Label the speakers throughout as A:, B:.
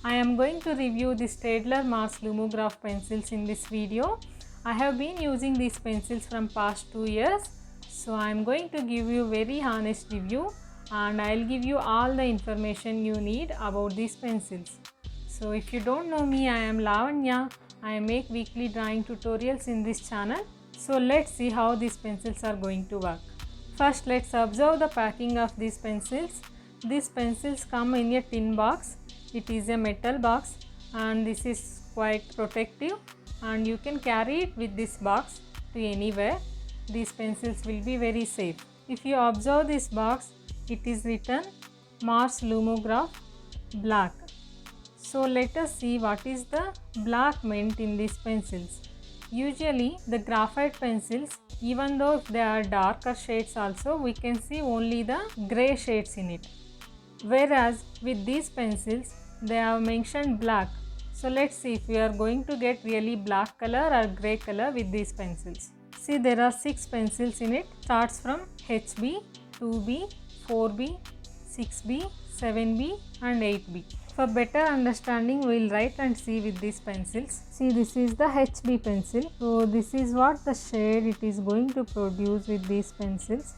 A: I am going to review the Staedtler Mars Lumograph pencils in this video. I have been using these pencils from past 2 years. So I am going to give you very honest review and I will give you all the information you need about these pencils. So if you don't know me, I am Lavanya. I make weekly drawing tutorials in this channel. So let's see how these pencils are going to work. First let's observe the packing of these pencils. These pencils come in a tin box. It is a metal box and this is quite protective and you can carry it with this box to anywhere. These pencils will be very safe. If you observe this box, it is written Mars Lumograph Black. So let us see what is the black meant in these pencils. Usually the graphite pencils, even though if they are darker shades also, we can see only the grey shades in it. Whereas with these pencils they have mentioned black. So let's see if we are going to get really black color or grey color with these pencils. See, there are 6 pencils in it. Starts from HB, 2B, 4B, 6B, 7B and 8B. For better understanding, we will write and see with these pencils. See, this is the HB pencil. So this is what the shade it is going to produce with these pencils.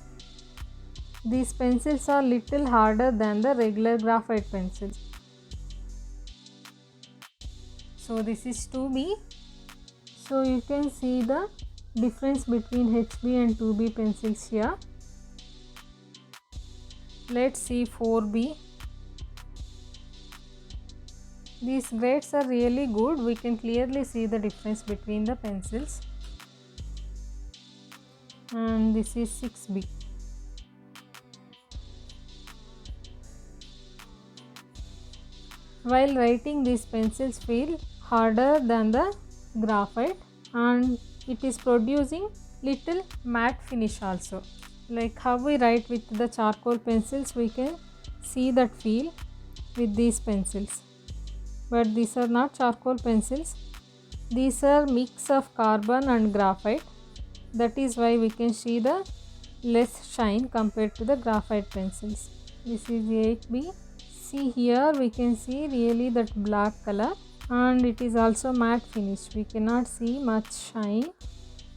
A: These pencils are little harder than the regular graphite pencils. So this is 2B. So you can see the difference between HB and 2B pencils here. Let's see 4B. These grades are really good. We can clearly see the difference between the pencils. And this is 6B. While writing, these pencils feel harder than the graphite and it is producing little matte finish also. Like how we write with the charcoal pencils, we can see that feel with these pencils. But these are not charcoal pencils. These are mix of carbon and graphite. That is why we can see the less shine compared to the graphite pencils. This is 8B. See, here we can see really that black color and it is also matte finish. We cannot see much shine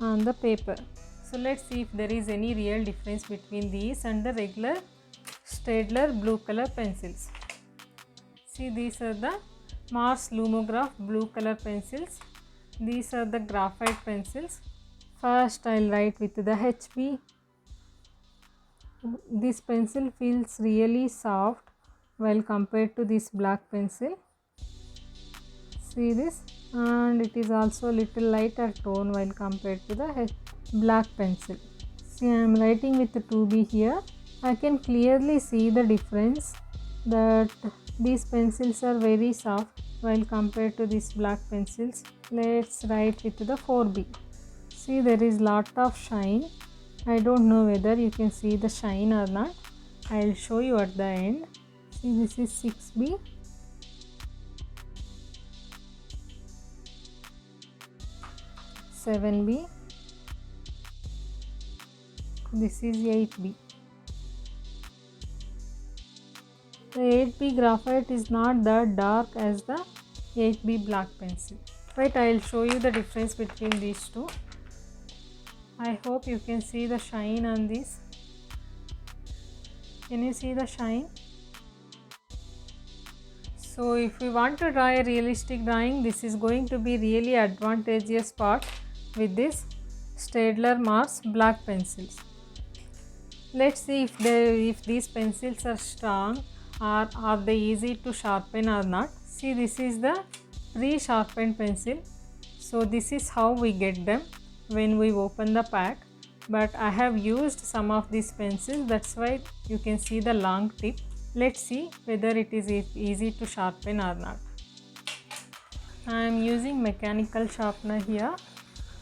A: on the paper. So let's see if there is any real difference between these and the regular Staedtler blue color pencils. See, these are the Mars Lumograph blue color pencils. These are the graphite pencils. First I will write with the HB. This pencil feels really soft while compared to this black pencil. See this, and it is also little lighter tone while compared to the black pencil. See, I am writing with the 2B here. I can clearly see the difference that these pencils are very soft while compared to these black pencils. Let's write with the 4B. See, there is lot of shine. I don't know whether you can see the shine or not. I will show you at the end. See, this is 6B. (7B). This is 8B. The 8B graphite is not that dark as the 8B black pencil. Wait, I will show you the difference between these two. I hope you can see the shine on this. Can you see the shine? So if we want to draw a realistic drawing, this is going to be really advantageous part with this Staedtler Mars black pencils. Let's see if these pencils are strong or are they easy to sharpen or not. See, this is the pre-sharpened pencil. So this is how we get them when we open the pack. But I have used some of these pencils, that's why you can see the long tip. Let's see whether it is easy to sharpen or not. I am using mechanical sharpener here.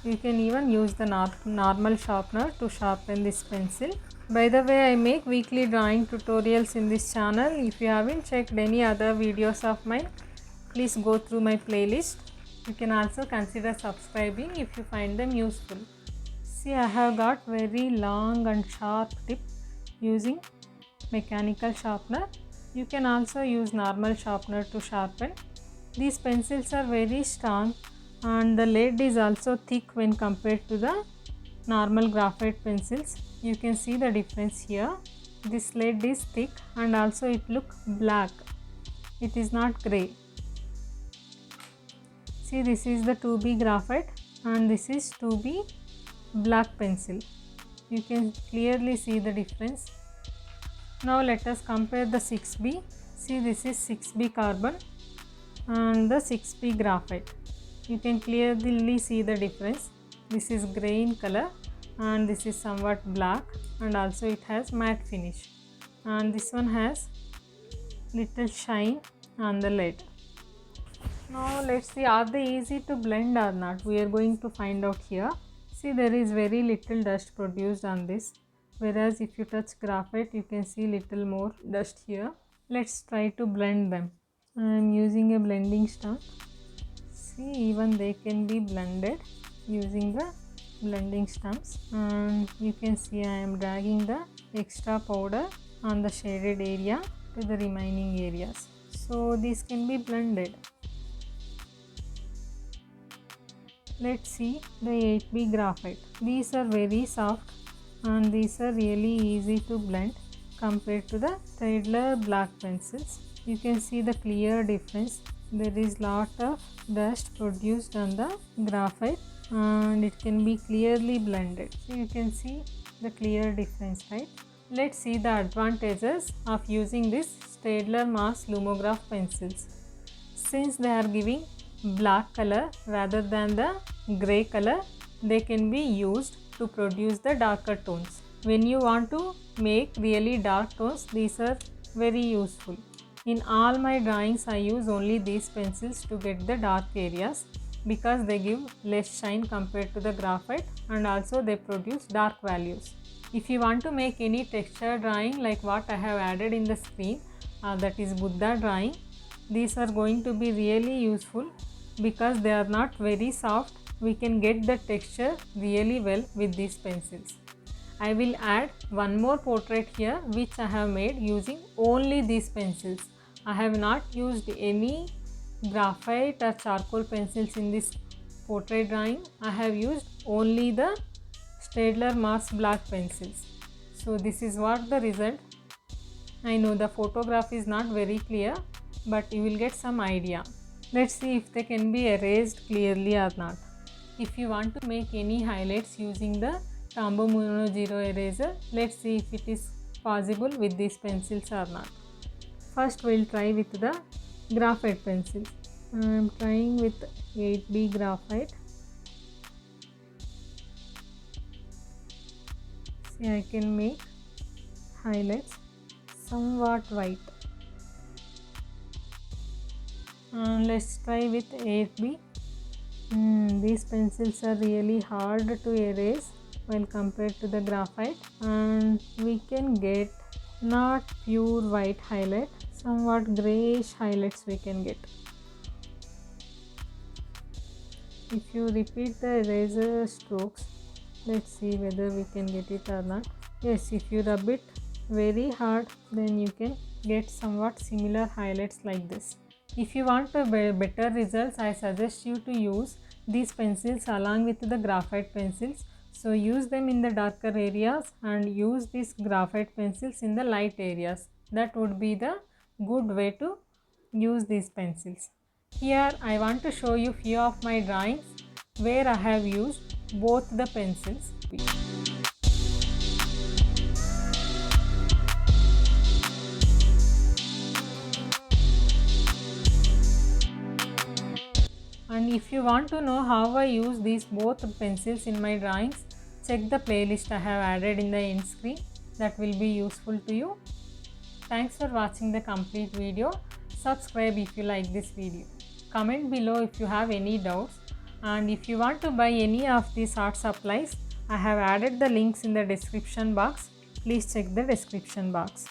A: You can even use the normal sharpener to sharpen this pencil. By the way, I make weekly drawing tutorials in this channel. If you haven't checked any other videos of mine, please go through my playlist. You can also consider subscribing if you find them useful. See, I have got very long and sharp tip using mechanical sharpener. You can also use normal sharpener to sharpen. These pencils are very strong and the lead is also thick when compared to the normal graphite pencils. You can see the difference here. This lead is thick and also it looks black. It is not grey. See, this is the 2B graphite and this is 2B black pencil. You can clearly see the difference. Now let us compare the 6B. See, this is 6B carbon and the 6B graphite. You can clearly see the difference. This is grey in color and this is somewhat black, and also it has matte finish, and this one has little shine on the lead. Now let's see, are they easy to blend or not? We are going to find out here. See, there is very little dust produced on this, whereas if you touch graphite you can see little more dust here. Let's try to blend them. I am using a blending stump. See, even they can be blended using the blending stumps, and you can see I am dragging the extra powder on the shaded area to the remaining areas, so these can be blended. Let's see the 8B graphite. These are very soft and these are really easy to blend compared to the Staedtler black pencils. You can see the clear difference. There is lot of dust produced on the graphite and it can be clearly blended. So you can see the clear difference, right? Let's see the advantages of using this Staedtler Mars Lumograph pencils. Since they are giving black color rather than the gray color, they can be used to produce the darker tones. When you want to make really dark tones, these are very useful. In all my drawings I use only these pencils to get the dark areas, because they give less shine compared to the graphite and also they produce dark values. If you want to make any texture drawing like what I have added in the screen, that is Buddha drawing, these are going to be really useful because they are not very soft. We can get the texture really well with these pencils. I will add one more portrait here which I have made using only these pencils. I have not used any graphite or charcoal pencils in this portrait drawing. I have used only the Staedtler Mars black pencils. So this is what the result. I know the photograph is not very clear, but you will get some idea. Let's see if they can be erased clearly or not. If you want to make any highlights using the Tombow Mono Zero eraser, let's see if it is possible with these pencils or not. First we'll try with the graphite pencil. I am trying with 8B graphite. See, I can make highlights somewhat white. Let's try with 8B. These pencils are really hard to erase when compared to the graphite, and we can get not pure white highlight, somewhat grayish highlights we can get. If you repeat the eraser strokes, let's see whether we can get it or not. Yes, if you rub it very hard, then you can get somewhat similar highlights like this. If you want better results, I suggest you to use these pencils along with the graphite pencils. So use them in the darker areas and use these graphite pencils in the light areas. That would be the good way to use these pencils. Here I want to show you few of my drawings where I have used both the pencils. And if you want to know how I use these both pencils in my drawings, check the playlist I have added in the end screen. That will be useful to you. Thanks for watching the complete video. Subscribe if you like this video. Comment below if you have any doubts, and if you want to buy any of these art supplies, I have added the links in the description box. Please check the description box.